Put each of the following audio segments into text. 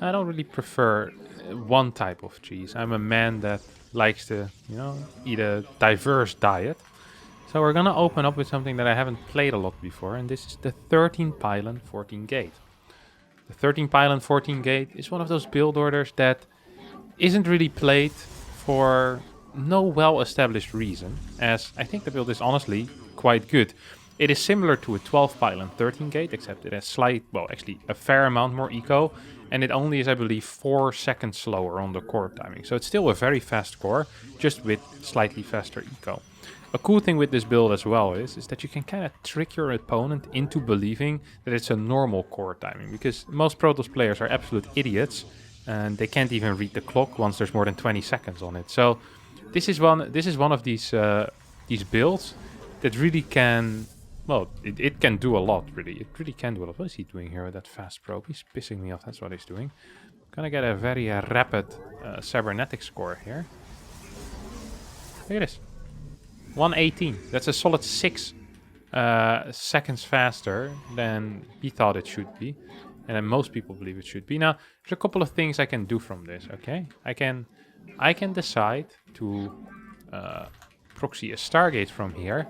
I don't really prefer one type of cheese. I'm a man that likes to, eat a diverse diet. So we're gonna open up with something that I haven't played a lot before, and this is the 13 pylon 14 gate. The 13 pylon 14 gate is one of those build orders that isn't really played for no well-established reason, as I think the build is honestly quite good. It is similar to a 12 pylon 13 gate, except it has actually a fair amount more eco, and it only is, I believe, 4 seconds slower on the core timing. So it's still a very fast core, just with slightly faster eco. A cool thing with this build as well is that you can kind of trick your opponent into believing that it's a normal core timing, because most Protoss players are absolute idiots and they can't even read the clock once there's more than 20 seconds on it. So this is one of these builds that really can, well, it can do a lot, really. It really can do a lot. What is he doing here with that fast probe? He's pissing me off, that's what he's doing. Gonna get a very rapid cybernetic score here. Look at this. 118. That's a solid 6 seconds faster than he thought it should be. And then most people believe it should be. Now, there's a couple of things I can do from this, okay? I can decide to proxy a Stargate from here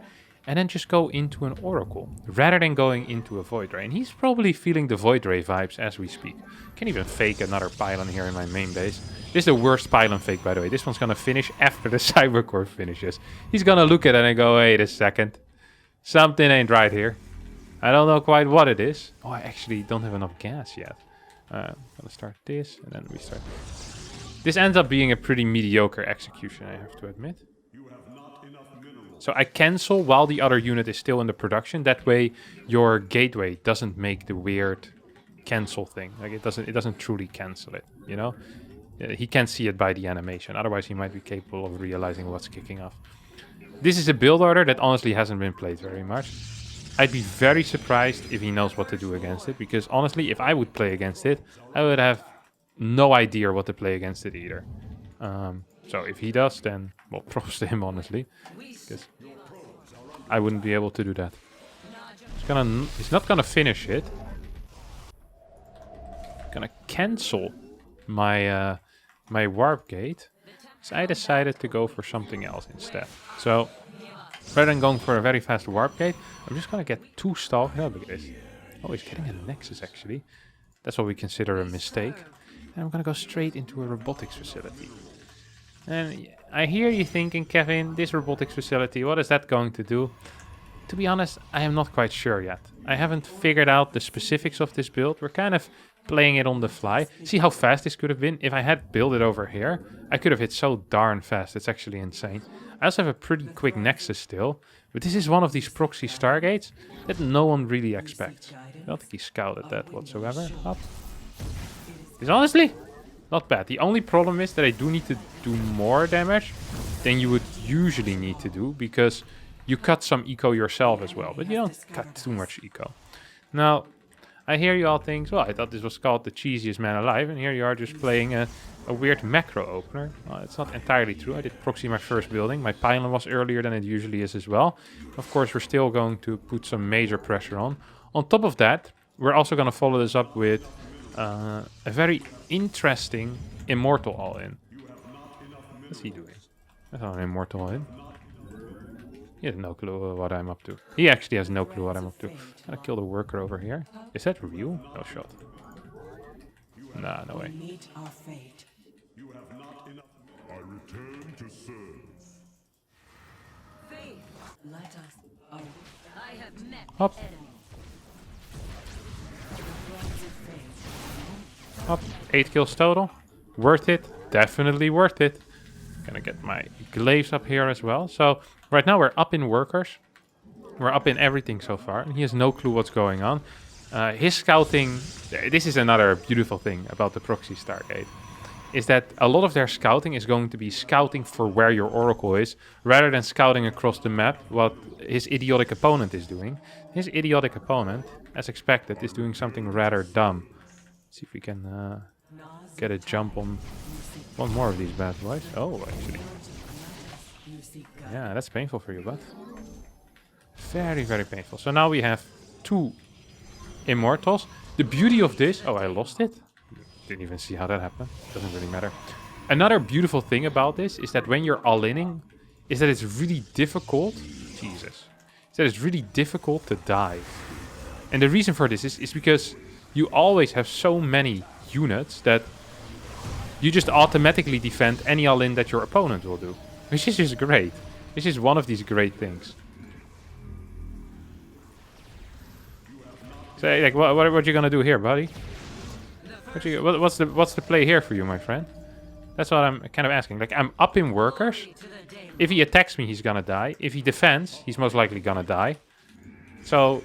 and then just go into an Oracle rather than going into a Void Ray. And he's probably feeling the Void Ray vibes as we speak. Can't even fake another pylon here in my main base. This is the worst pylon fake, by the way. This one's gonna finish after the Cybercore finishes. He's gonna look at it and go, wait a second. Something ain't right here. I don't know quite what it is. Oh, I actually don't have enough gas yet. I'm gonna start this, and then we start. This ends up being a pretty mediocre execution, I have to admit. So I cancel while the other unit is still in the production. That way, your gateway doesn't make the weird cancel thing. Like it doesn't truly cancel it. You know, he can't see it by the animation. Otherwise, he might be capable of realizing what's kicking off. This is a build order that honestly hasn't been played very much. I'd be very surprised if he knows what to do against it, because honestly, if I would play against it, I would have no idea what to play against it either. So if he does, then, well, props to him, honestly, because I wouldn't be able to do that. He's not gonna finish it. Gonna cancel my my warp gate. So I decided to go for something else instead. So rather than going for a very fast warp gate, I'm just gonna get 2 stall. Oh, look at this. Oh, he's getting a nexus actually. That's what we consider a mistake. And I'm gonna go straight into a robotics facility. And I hear you thinking, Kevin, this robotics facility, what is that going to do? To be honest, I am not quite sure yet. I haven't figured out the specifics of this build. We're kind of playing it on the fly. See how fast this could have been? If I had built it over here, I could have hit so darn fast. It's actually insane. I also have a pretty quick nexus still, but this is one of these proxy Stargates that no one really expects. I don't think he scouted that whatsoever. Up. It's honestly not bad. The only problem is that I do need to do more damage than you would usually need to do, because you cut some eco yourself as well, but you don't cut too much eco. Now, I hear you all think, well, I thought this was called the cheesiest man alive, and here you are just playing a weird macro opener. Well, it's not entirely true. I did proxy my first building. My pylon was earlier than it usually is as well. Of course, we're still going to put some major pressure on. On top of that, we're also going to follow this up with a very interesting immortal all-in. What's he doing? That's not an immortal all-in. He has no clue what I'm up to. He actually has no clue what I'm up to. I'm gonna kill the worker over here. Is that real? No shot. Nah, no way. Up. Up. 8 kills total. Worth it. Definitely worth it. Gonna get my glaives up here as well. So right now we're up in workers. We're up in everything so far. And he has no clue what's going on. His scouting... This is another beautiful thing about the proxy Stargate. Is that a lot of their scouting is going to be scouting for where your oracle is, rather than scouting across the map what his idiotic opponent is doing. His idiotic opponent, as expected, is doing something rather dumb. Let's see if we can get a jump on one more of these bad boys. Oh, actually. Yeah, that's painful for you, bud. Very, very painful. So now we have 2 immortals. The beauty of this... Oh, I lost it? Didn't even see how that happened. Doesn't really matter. Another beautiful thing about this is that when you're all-inning, is that it's really difficult. Jesus. Is that it's really difficult to die. And the reason for this is because you always have so many units that you just automatically defend any all-in that your opponent will do. Which is just great. This is one of these great things. So, like, what are you gonna do here, buddy? What's the play here for you, my friend? That's what I'm kind of asking. Like, I'm up in workers. If he attacks me, he's gonna die. If he defends, he's most likely gonna die. So,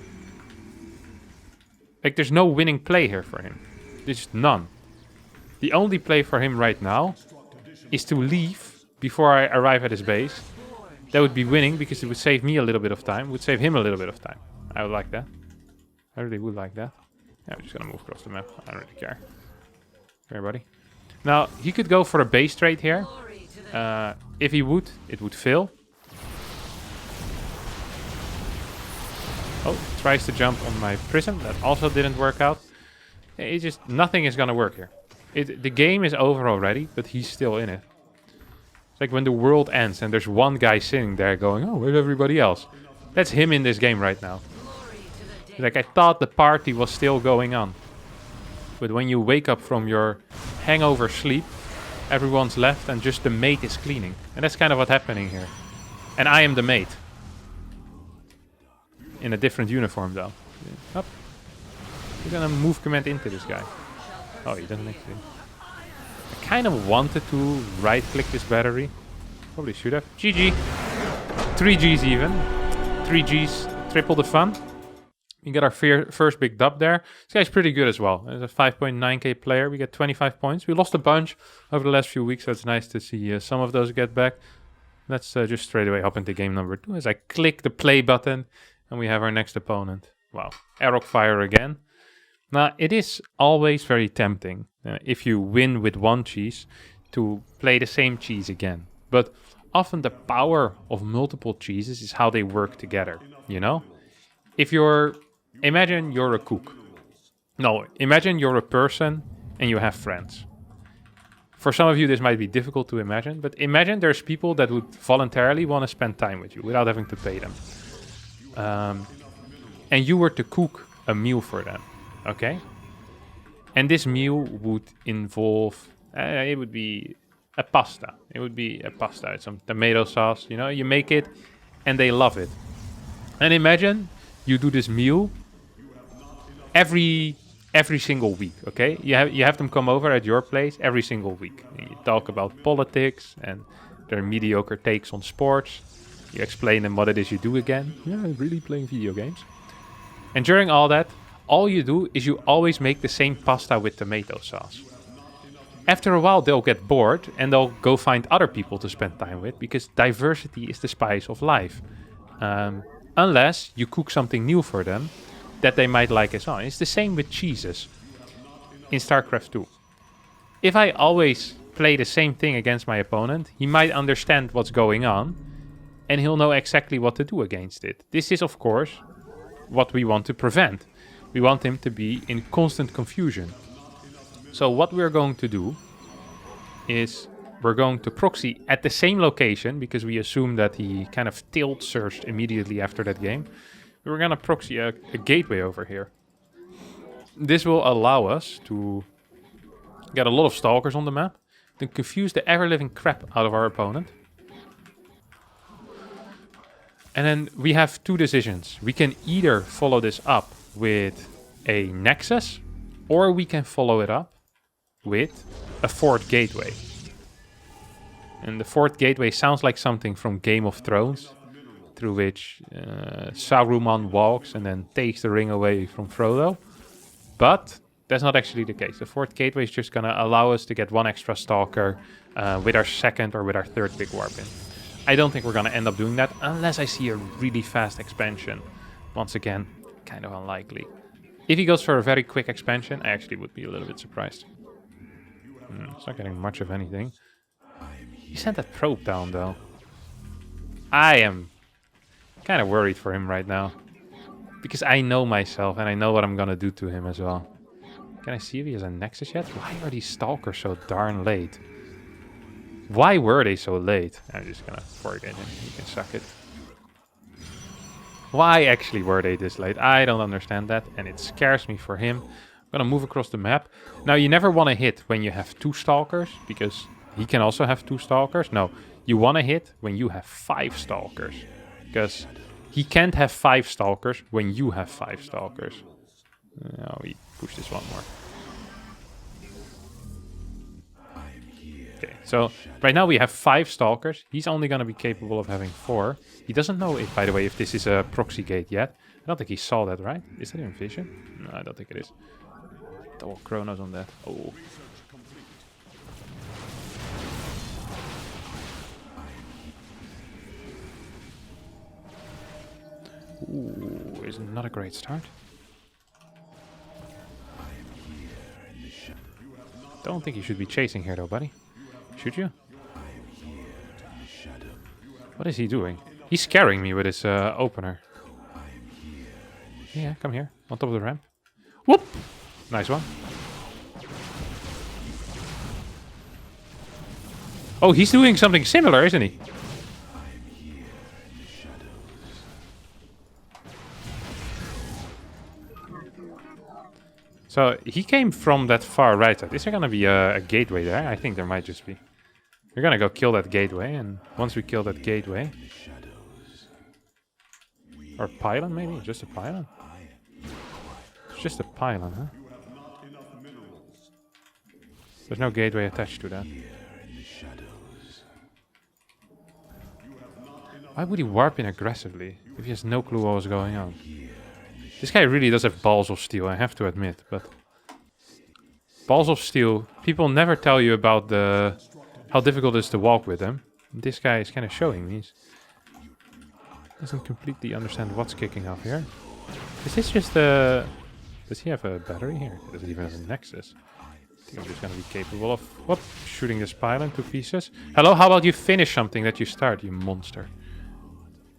like, there's no winning play here for him. There's none. The only play for him right now is to leave before I arrive at his base. That would be winning because it would save me a little bit of time. Would save him a little bit of time. I would like that. I really would like that. Yeah, I'm just gonna move across the map. I don't really care. Here, buddy. Now, he could go for a base trade here. If he would, it would fail. Oh, tries to jump on my prism. That also didn't work out. It's just, nothing is gonna work here. The game is over already, but he's still in it. It's like when the world ends and there's one guy sitting there going, oh, where's everybody else? That's him in this game right now. Like, I thought the party was still going on. But when you wake up from your hangover sleep, everyone's left and just the mate is cleaning. And that's kind of what's happening here. And I am the mate. In a different uniform, though. Up. We're gonna move command into this guy. Oh, he doesn't actually. I kind of wanted to right-click this battery. Probably should have. GG. 3 Gs even. 3 Gs, triple the fun. We got our first big dub there. This guy's pretty good as well. As a 5.9k player, we get 25 points. We lost a bunch over the last few weeks, so it's nice to see some of those get back. Let's just straight away hop into game number 2 as I click the play button and we have our next opponent. Wow, Arrow Fire again. Now, it is always very tempting if you win with one cheese to play the same cheese again. But often the power of multiple cheeses is how they work together, you know? If you're... Imagine you're a cook. No, imagine you're a person and you have friends. For some of you, this might be difficult to imagine, but imagine there's people that would voluntarily want to spend time with you without having to pay them. And you were to cook a meal for them, okay? And this meal would involve... it would be a pasta. It would be a pasta. It's some tomato sauce, you know? You make it and they love it. And imagine you do this meal every single week, okay? You have them come over at your place every single week. You talk about politics and their mediocre takes on sports. You explain them what it is you do again. Yeah, really playing video games. And during all that, all you do is you always make the same pasta with tomato sauce. After a while, they'll get bored and they'll go find other people to spend time with because diversity is the spice of life. Unless you cook something new for them that they might like as well. It's the same with cheeses in StarCraft 2. If I always play the same thing against my opponent, he might understand what's going on and he'll know exactly what to do against it. This is, of course, what we want to prevent. We want him to be in constant confusion. So what we're going to do is we're going to proxy at the same location because we assume that he kind of tilt searched immediately after that game. We're going to proxy a gateway over here. This will allow us to get a lot of stalkers on the map, to confuse the ever-living crap out of our opponent. And then we have two decisions. We can either follow this up with a nexus, or we can follow it up with a fourth gateway. And the fourth gateway sounds like something from Game of Thrones, through which Saruman walks and then takes the ring away from Frodo. But that's not actually the case. The fourth gateway is just going to allow us to get one extra stalker with our second or with our third big warp in. I don't think we're going to end up doing that unless I see a really fast expansion. Once again, kind of unlikely. If he goes for a very quick expansion, I actually would be a little bit surprised. It's not getting much of anything. He sent that probe down, though. I am kind of worried for him right now. Because I know myself and I know what I'm going to do to him as well. Can I see if he has a Nexus yet? Why are these Stalkers so darn late? Why were they so late? I'm just gonna forget him. You can suck it. Why actually were they this late? I don't understand that, and it scares me for him. I'm gonna move across the map. Now, you never want to hit when you have 2 Stalkers, because he can also have 2 Stalkers. No, you want to hit when you have 5 Stalkers, because he can't have 5 Stalkers when you have 5 Stalkers. Oh, we push this one more. Okay, so right now we have 5 Stalkers. He's only going to be capable of having 4. He doesn't know, if, by the way, if this is a proxy gate yet. I don't think he saw that, right? Is that in vision? No, I don't think it is. Double Chronos on that. Oh. Ooh, is not a great start. Don't think you should be chasing here though, buddy. Should you? What is he doing? He's scaring me with his opener. Yeah, come here. On top of the ramp. Whoop! Nice one. Oh, he's doing something similar, isn't he? So he came from that far right side. Is there gonna be a gateway there? I think there might just be. We're gonna go kill that gateway, and once we kill that gateway... Or pylon, maybe? Just a pylon? It's just a pylon, huh? There's no gateway attached to that. Why would he warp in aggressively if he has no clue what was going on? This guy really does have balls of steel, I have to admit, but... Balls of steel, people never tell you about how difficult it is to walk with them. This guy is kind of showing me. He doesn't completely understand what's kicking off here. Is this just a... Does he have a battery here? He doesn't even have a Nexus. I think I'm just going to be capable of... Whoop! Shooting this pylon to pieces. Hello, how about you finish something that you start, you monster?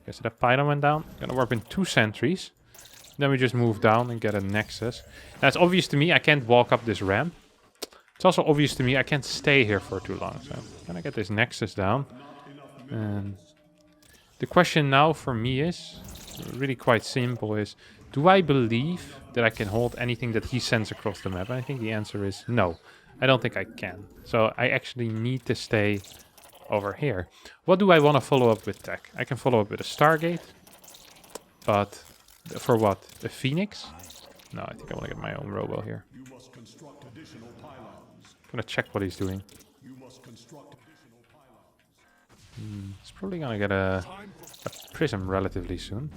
Okay, so that pylon went down. Gonna warp in 2 sentries. Then we just move down and get a Nexus. Now, it's obvious to me I can't walk up this ramp. It's also obvious to me I can't stay here for too long. So I'm gonna get this Nexus down. And the question now for me is, really quite simple, is do I believe that I can hold anything that he sends across the map? And I think the answer is no. I don't think I can. So I actually need to stay over here. What do I want to follow up with tech? I can follow up with a Stargate. But for what? A Phoenix? No, I think I want to get my own robo here. I'm gonna check what he's doing. He's probably gonna get a prism relatively soon.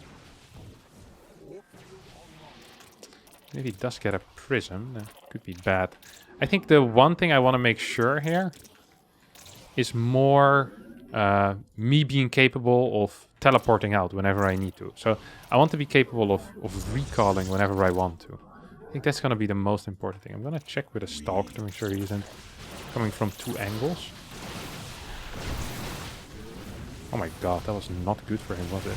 If he does get a prism, that could be bad. I think the one thing I want to make sure here is more me being capable of teleporting out whenever I need to. So I want to be capable of recalling whenever I want to. I think that's going to be the most important thing. I'm going to check with a Stalker to make sure he isn't coming from 2 angles. Oh my god, that was not good for him, was it?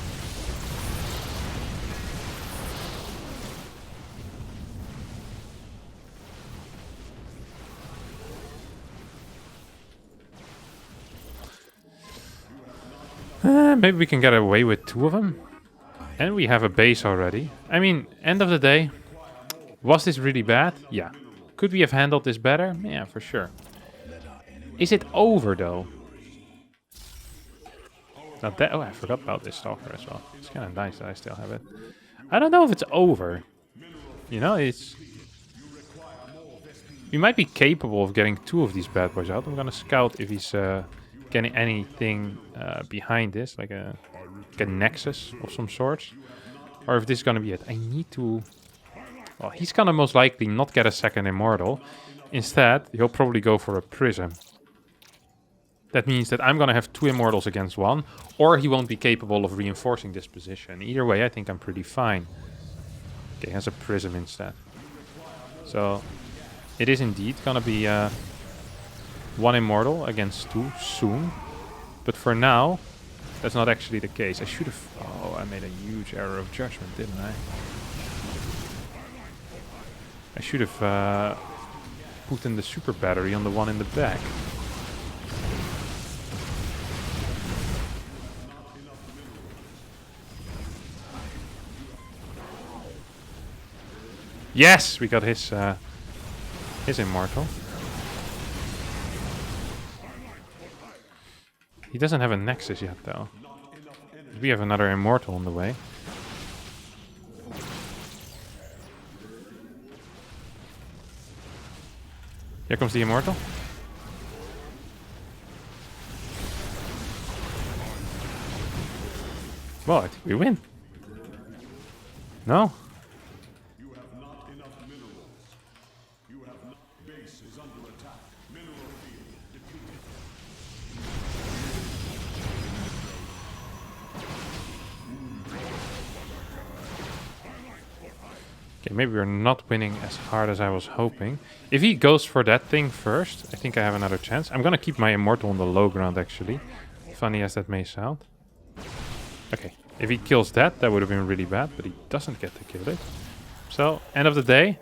Maybe we can get away with 2 of them. And we have a base already. I mean, end of the day, was this really bad? Yeah. Could we have handled this better? Yeah, for sure. Is it over, though? Not that... Oh, I forgot about this Stalker as well. It's kind of nice that I still have it. I don't know if it's over. You know, it's... We might be capable of getting 2 of these bad boys out. I'm gonna scout if he's getting anything behind this, like a Nexus of some sort. Or if this is gonna be it. I need to... Well, he's gonna most likely not get a second Immortal. Instead, he'll probably go for a Prism. That means that I'm gonna have 2 Immortals against 1, or he won't be capable of reinforcing this position. Either way, I think I'm pretty fine. Okay, he has a Prism instead. So, it is indeed gonna be 1 Immortal against 2 soon. But for now, that's not actually the case. I should have... Oh, I made a huge error of judgment, didn't I? I should have put in the super battery on the one in the back. Yes, we got his immortal. He doesn't have a nexus yet, though. We have another immortal on the way. Here comes the immortal. Well, I think we win. No? Okay, maybe we're not winning as hard as I was hoping. If he goes for that thing first, I think I have another chance. I'm gonna keep my immortal on the low ground, actually. Funny as that may sound. Okay, if he kills that, that would have been really bad, but he doesn't get to kill it. So, end of the day,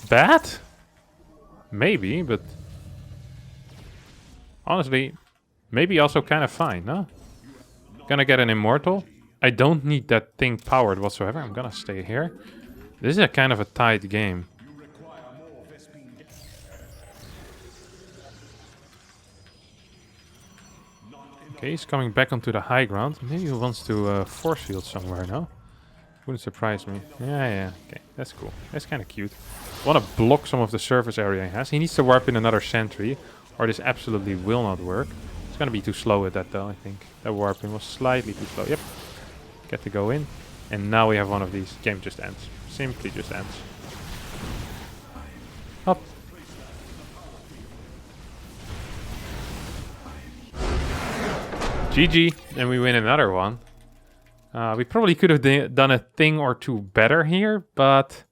bad? Maybe, but honestly, maybe also kind of fine, no? Gonna get an immortal. I don't need that thing powered whatsoever. I'm gonna stay here. This is a kind of a tight game. Okay, he's coming back onto the high ground. Maybe he wants to force field somewhere, no? Wouldn't surprise me. Yeah, okay, that's cool. That's kind of cute. Want to block some of the surface area he has. He needs to warp in another sentry, or this absolutely will not work. It's gonna be too slow with that, though, I think. That warping was slightly too slow. Yep. Get to go in. And now we have one of these. Game just ends. Simply just ends. Up. GG. And we win another one. We probably could have done a thing or two better here, but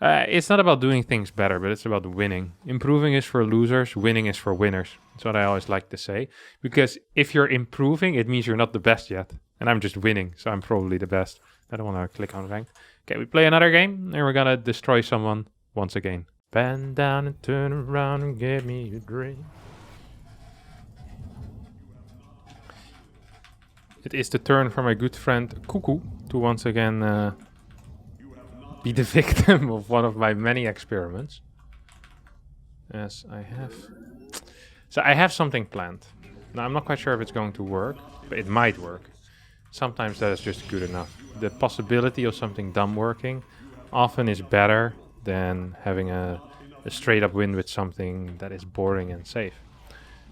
it's not about doing things better, but it's about winning. Improving is for losers, winning is for winners. That's what I always like to say. Because if you're improving, it means you're not the best yet. And I'm just winning, so I'm probably the best. I don't want to click on ranked. Okay, we play another game, and we're gonna destroy someone once again. Bend down and turn around and give me a drink. It is the turn for my good friend Cuckoo to once again be the victim of one of my many experiments. Yes, I have. So I have something planned. Now, I'm not quite sure if it's going to work, but it might work. Sometimes that is just good enough. The possibility of something dumb working often is better than having a straight up win with something that is boring and safe.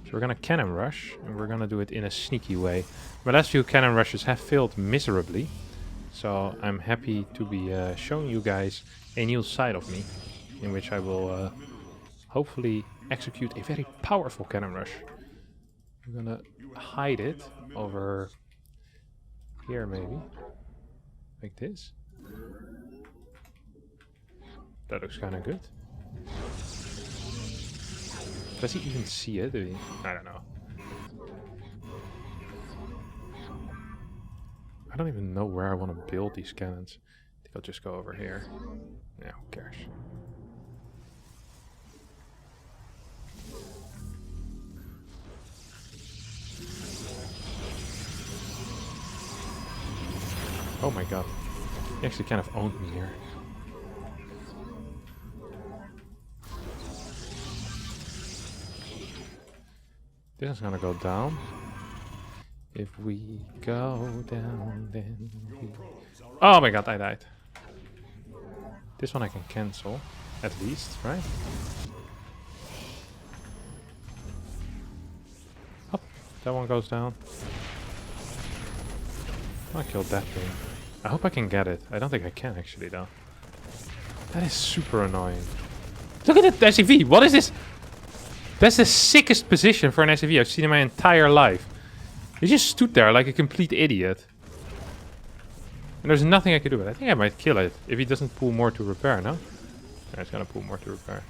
So we're gonna cannon rush, and we're gonna do it in a sneaky way. My last few cannon rushes have failed miserably, so I'm happy to be showing you guys a new side of me, in which I will hopefully execute a very powerful cannon rush. I'm gonna hide it over here, maybe. Like this. That looks kind of good. Does he even see it? I don't know. I don't even know where I want to build these cannons. I think I'll just go over here. Yeah, who cares? Oh my god. He actually kind of owned me here. This is gonna go down. If we go down, then we... Oh my god, I died. This one I can cancel, at least, right? Up. That one goes down. I killed that thing. I hope I can get it. I don't think I can, actually, though. That is super annoying. Look at that SCV! What is this? That's the sickest position for an SCV I've seen in my entire life. He just stood there like a complete idiot. And there's nothing I could do with it. I think I might kill it if he doesn't pull more to repair, no? Yeah, it's gonna pull more to repair.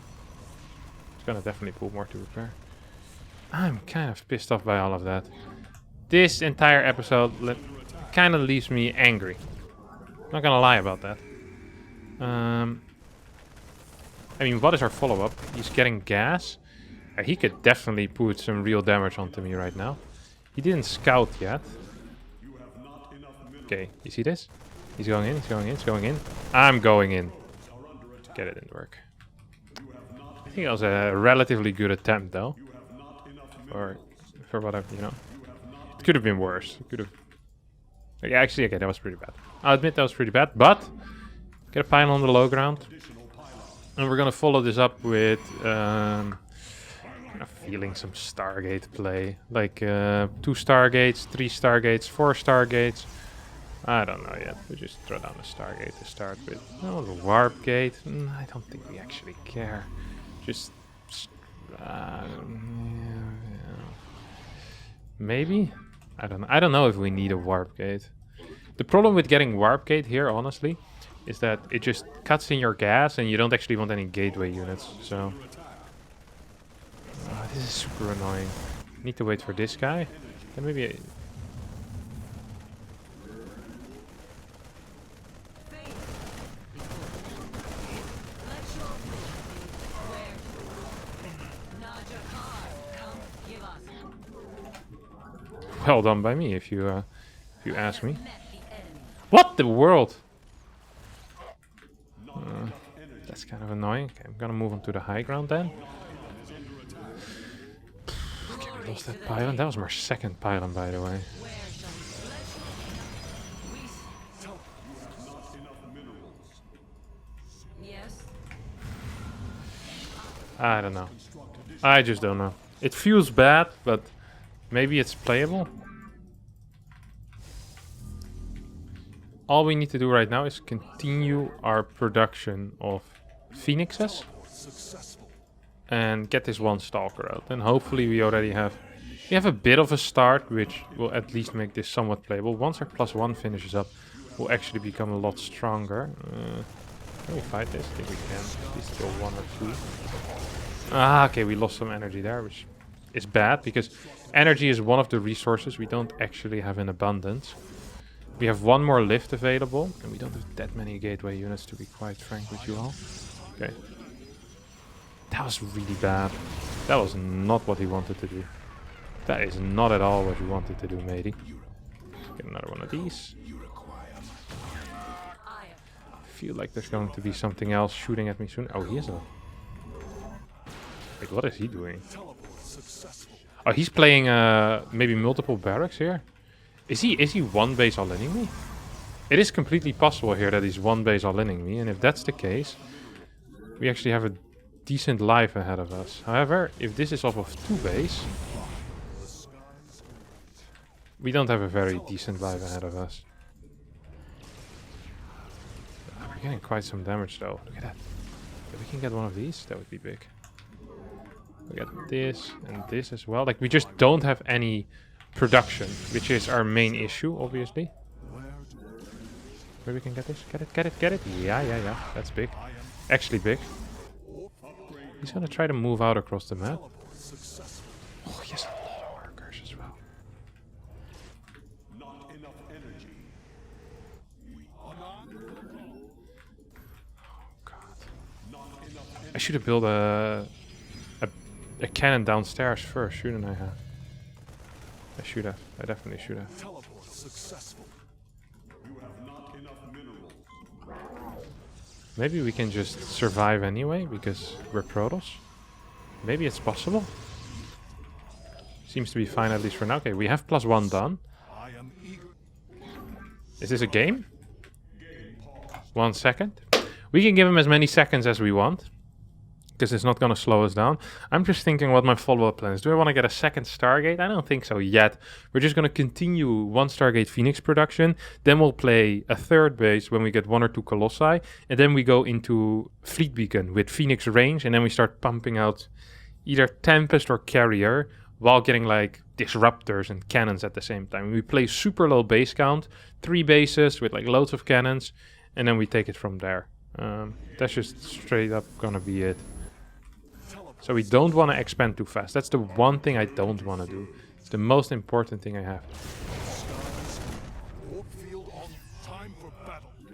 It's gonna definitely pull more to repair. I'm kind of pissed off by all of that. This entire episode kind of leaves me angry. Not gonna lie about that. I mean, what is our follow-up? He's getting gas. He could definitely put some real damage onto me right now. He didn't scout yet. Okay, you see this? He's going in, he's going in, he's going in. I'm going in. Get it, didn't work. I think it was a relatively good attempt, though. For whatever, you know. It could have been worse. It could have... Yeah, actually, okay, that was pretty bad. I'll admit that was pretty bad, but... Get a pile on the low ground. And we're gonna follow this up with... I'm feeling some Stargate play. Like 2 Stargates, 3 Stargates, 4 Stargates. I don't know yet. We just throw down a Stargate to start with. Oh, the Warp Gate. I don't think we actually care. Just... maybe? I don't know if we need a Warp Gate. The problem with getting Warp Gate here, honestly, is that it just cuts in your gas and you don't actually want any gateway units, so... this is super annoying. Need to wait for this guy. Then maybe... Well done by me, if you ask me. What the world? That's kind of annoying. Okay, I'm gonna move on to the high ground then. Okay, we lost that pylon. That was my second pylon, by the way. I don't know. I just don't know. It feels bad, but maybe it's playable. All we need to do right now is continue our production of phoenixes and get this one stalker out. And hopefully we already have a bit of a start, which will at least make this somewhat playable. Once our +1 finishes up, we'll actually become a lot stronger. Can we fight this? I think we can. At least kill 1 or 2. Ah, okay, we lost some energy there, which is bad because energy is one of the resources we don't actually have in abundance. We have 1 more lift available, and we don't have that many gateway units, to be quite frank with you all. Okay. That was really bad. That was not what he wanted to do. That is not at all what he wanted to do, matey. Get another one of these. I feel like there's going to be something else shooting at me soon. Oh, he is a... Wait, what is he doing? Oh, he's playing maybe multiple barracks here. Is he one base all-inning me? It is completely possible here that he's one base all-inning me, and if that's the case, we actually have a decent life ahead of us. However, if this is off of 2 base, we don't have a very decent life ahead of us. We're getting quite some damage though. Look at that. If we can get one of these, that would be big. We get this and this as well. Like, we just don't have any production, which is our main issue, obviously. Where we can get this? Get it, get it, get it. Yeah. That's big. Actually big. He's gonna try to move out across the map. Oh, he has a lot of workers as well. Oh god. I should have built a cannon downstairs first, shouldn't I have? I should have. I definitely should have. Maybe we can just survive anyway, because we're Protoss. Maybe it's possible. Seems to be fine, at least for now. Okay, we have +1 done. Is this a game? 1 second. We can give him as many seconds as we want, because it's not going to slow us down. I'm just thinking what my follow-up plan is. Do I want to get a second Stargate? I don't think so yet. We're just going to continue 1 Stargate Phoenix production. Then we'll play a 3rd base when we get 1 or 2 Colossi. And then we go into Fleet Beacon with Phoenix range. And then we start pumping out either Tempest or Carrier while getting like Disruptors and Cannons at the same time. We play super low base count. 3 bases with like loads of cannons. And then we take it from there. That's just straight up going to be it. So we don't want to expand too fast. That's the one thing I don't want to do. It's the most important thing I have.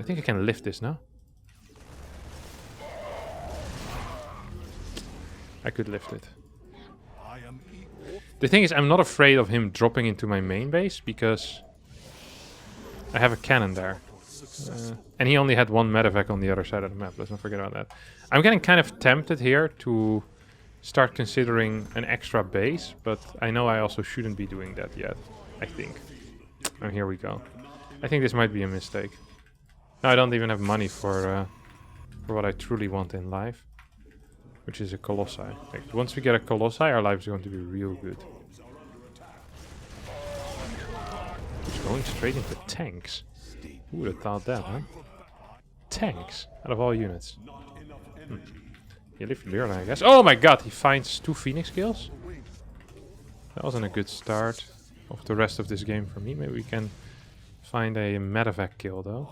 I think I can lift this now. I could lift it. The thing is, I'm not afraid of him dropping into my main base because I have a cannon there. And he only had one medevac on the other side of the map. Let's not forget about that. I'm getting kind of tempted here to start considering an extra base, but I know I also shouldn't be doing that yet, I think. And here we go. I think this might be a mistake. No, I don't even have money for what I truly want in life, which is a Colossi. Like, once we get a Colossi, our life is going to be real good. It's going straight into tanks. Who would have thought that, huh? Tanks, out of all units. You live Leerling, I guess. Oh my god, he finds 2 Phoenix kills? That wasn't a good start of the rest of this game for me. Maybe we can find a medevac kill, though.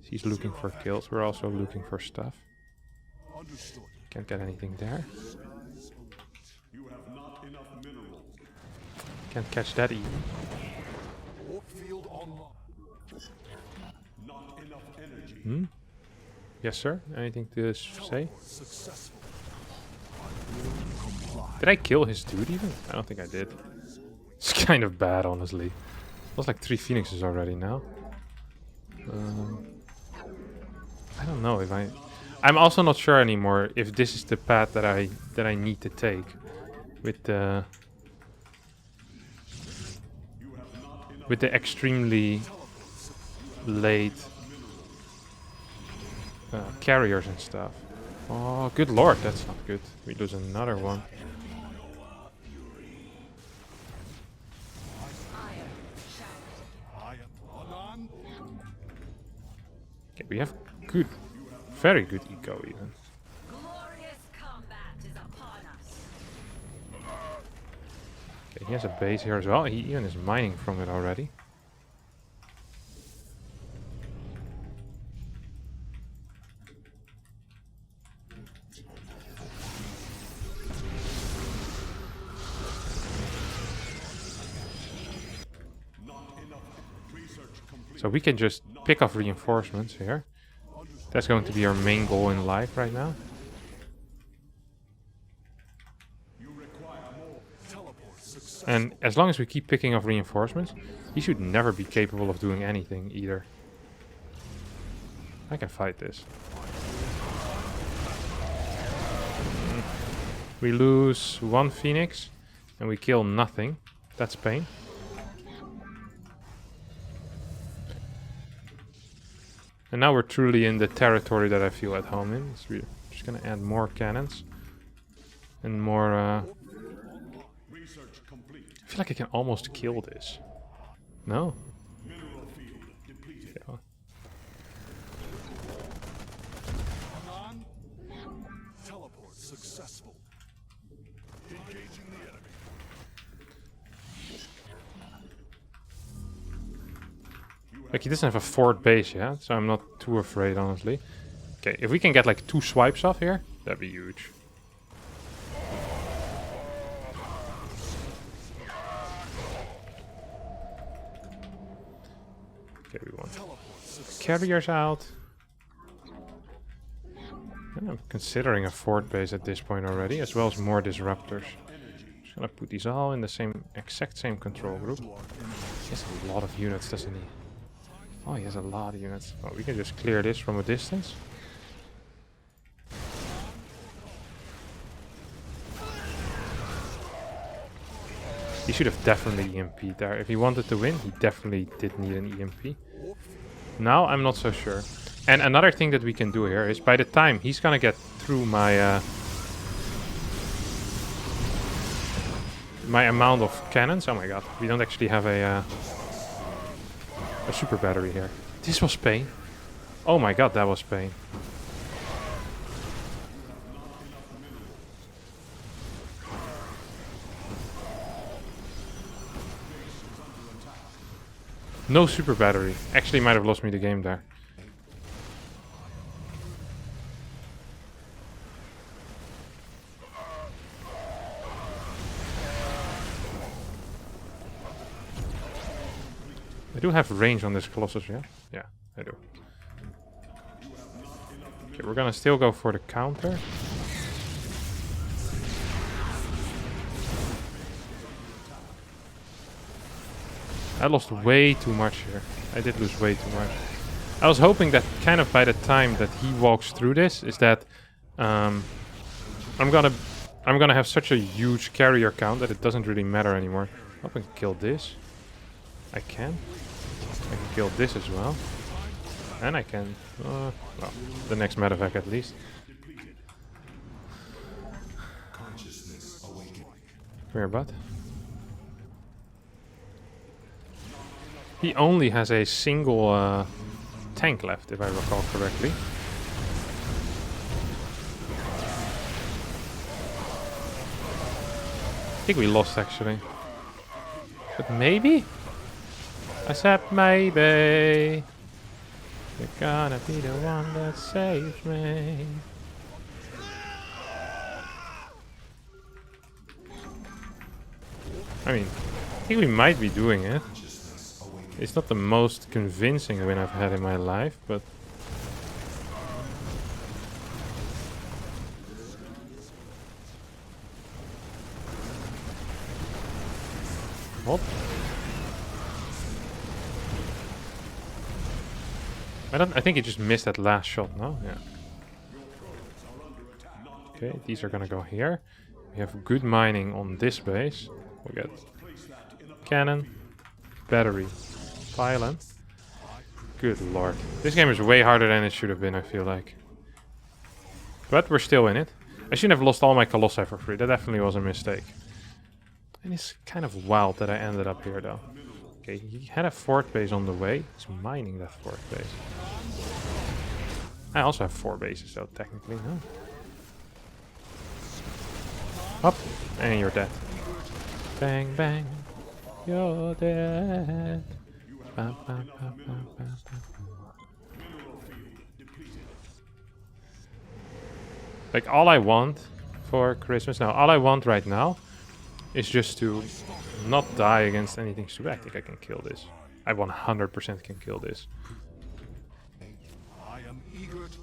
He's looking for kills. We're also looking for stuff. Can't get anything there. Can't catch that even. Hmm? Yes, sir? Anything to say? Did I kill his dude even? I don't think I did. It's kind of bad, honestly. Lost like 3 Phoenixes already now. I don't know if I'm also not sure anymore if this is the path that I need to take with the extremely late carriers and stuff. Oh, good lord, that's not good. We lose another one. Okay, we have good, very good eco even. Okay, he has a base here as well. He even is mining from it already. So we can just pick off reinforcements here. That's going to be our main goal in life right now. And as long as we keep picking off reinforcements, he should never be capable of doing anything either. I can fight this. We lose 1 Phoenix and we kill nothing. That's pain. And now we're truly in the territory that I feel at home in. So we're just gonna add more cannons. And more... I feel like I can almost kill this. No? Okay, well. Teleport successful. Engaging the enemy. Like, he doesn't have a fort base yet, so I'm not too afraid, honestly. Okay, if we can get like 2 swipes off here, that'd be huge. Okay, we want carriers out. I'm considering a fort base at this point already, as well as more disruptors. Just gonna put these all in the exact same control group. He has a lot of units, doesn't he? Oh, he has a lot of units. Oh, we can just clear this from a distance. He should have definitely EMP'd there. If he wanted to win, he definitely did need an EMP. Now, I'm not so sure. And another thing that we can do here is by the time he's gonna get through my my amount of cannons. Oh my god, we don't actually have a super battery here. This was pain. Oh my god, that was pain. No super battery. Actually might have lost me the game there. I do have range on this Colossus, yeah? Yeah, I do. Okay, we're gonna still go for the counter. I lost way too much here. I did lose way too much. I was hoping that kind of by the time that he walks through this, is that I'm gonna have such a huge carrier count that it doesn't really matter anymore. Hope I can kill this. I can. I can kill this as well. And I can, well, the next medevac at least. Come here, bud. He only has a single tank left, if I recall correctly. I think we lost, actually. But maybe? I said maybe. You're gonna be the one that saves me. I mean, I think we might be doing it. It's not the most convincing win I've had in my life, but... Hop. I think he just missed that last shot, no? Yeah. Okay, these are gonna go here. We have good mining on this base. We'll get cannon, battery, pylon. Good lord. This game is way harder than it should have been, I feel like. But we're still in it. I shouldn't have lost all my Colossi for free. That definitely was a mistake. And it's kind of wild that I ended up here, though. Okay, he had a fort base on the way. He's mining that fort base. I also have 4 bases, though, technically, no? Up, and you're dead. Bang, bang, you're dead. Bam, bam, bam, bam, bam, bam. Like, all I want for Christmas now, all I want right now is just to not die against anything stupid. I think I can kill this. I 100% can kill this. I am eager to...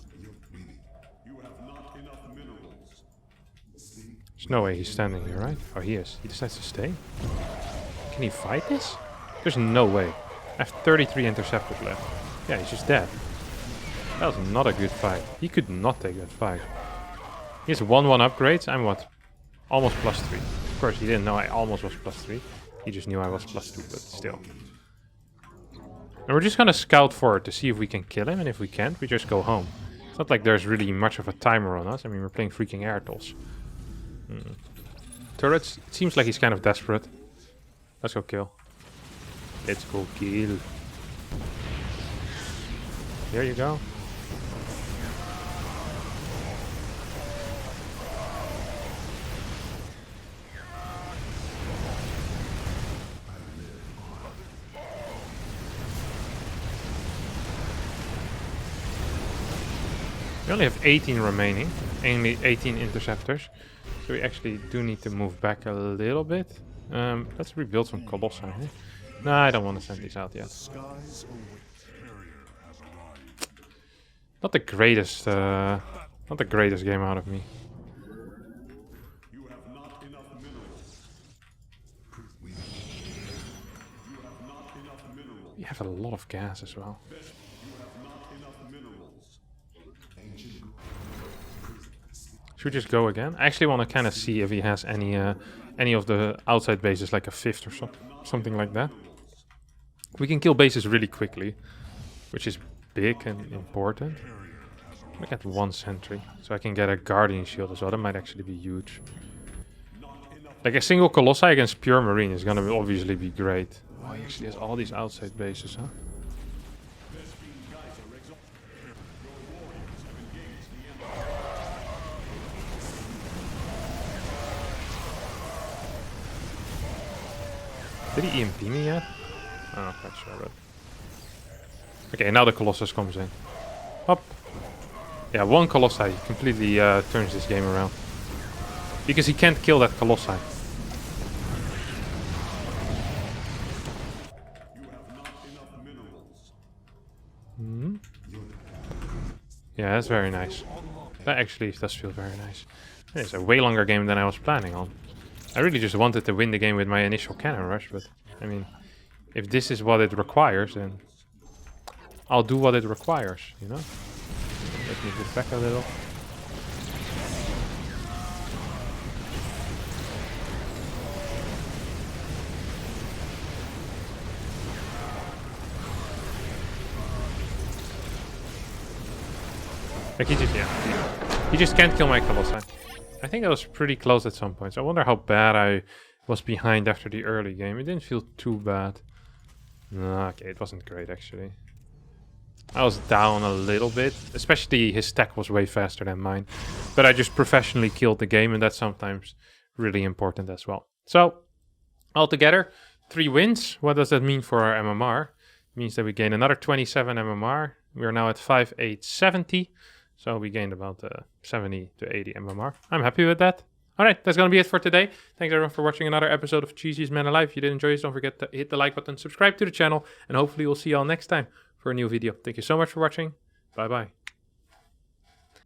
You have not enough minerals. There's no way he's standing here, right? Oh, he is. He decides to stay. Can he fight this? There's no way. I have 33 interceptors left. Yeah, he's just dead. That was not a good fight. He could not take that fight. He has 1-1 upgrades. I'm what? Almost +3. Of course, he didn't know I almost was +3. He just knew I was +2, but still. And we're just gonna scout forward to see if we can kill him, and if we can't, we just go home. It's not like there's really much of a timer on us. I mean, we're playing freaking Airtals. Turrets, it seems like he's kind of desperate. Let's go kill. Let's go kill. There you go. We only have 18 remaining, only 18 interceptors, so we actually do need to move back a little bit. Let's rebuild some Colossi. Huh? No, I don't want to send these out yet. Not the greatest game out of me. We have a lot of gas as well. Should we just go again? I actually want to kind of see if he has any of the outside bases, like a 5th or something like that. We can kill bases really quickly, which is big and important. I get 1 sentry, so I can get a guardian shield as well. That might actually be huge. Like a single Colossi against pure marine is gonna obviously be great. Oh, he actually has all these outside bases, huh? Did he EMP me yet? I'm not quite sure, but... Okay, now the Colossus comes in. Hop! Yeah, 1 Colossi completely turns this game around. Because he can't kill that Colossi. Hmm? Yeah, that's very nice. That actually does feel very nice. It's a way longer game than I was planning on. I really just wanted to win the game with my initial cannon rush, but I mean, if this is what it requires, then I'll do what it requires, you know? Let me get back a little. Like he just can't kill my Colossi. I think I was pretty close at some points. I wonder how bad I was behind after the early game. It didn't feel too bad. No, okay, it wasn't great actually. I was down a little bit, especially his stack was way faster than mine. But I just professionally killed the game, and that's sometimes really important as well. So, altogether, 3 wins. What does that mean for our MMR? It means that we gain another 27 MMR. We are now at 5870. So we gained about 70 to 80 MMR. I'm happy with that. Alright, that's going to be it for today. Thanks everyone for watching another episode of Cheesiest Man Alive. If you did enjoy this, don't forget to hit the like button, subscribe to the channel, and hopefully we'll see you all next time for a new video. Thank you so much for watching. Bye bye.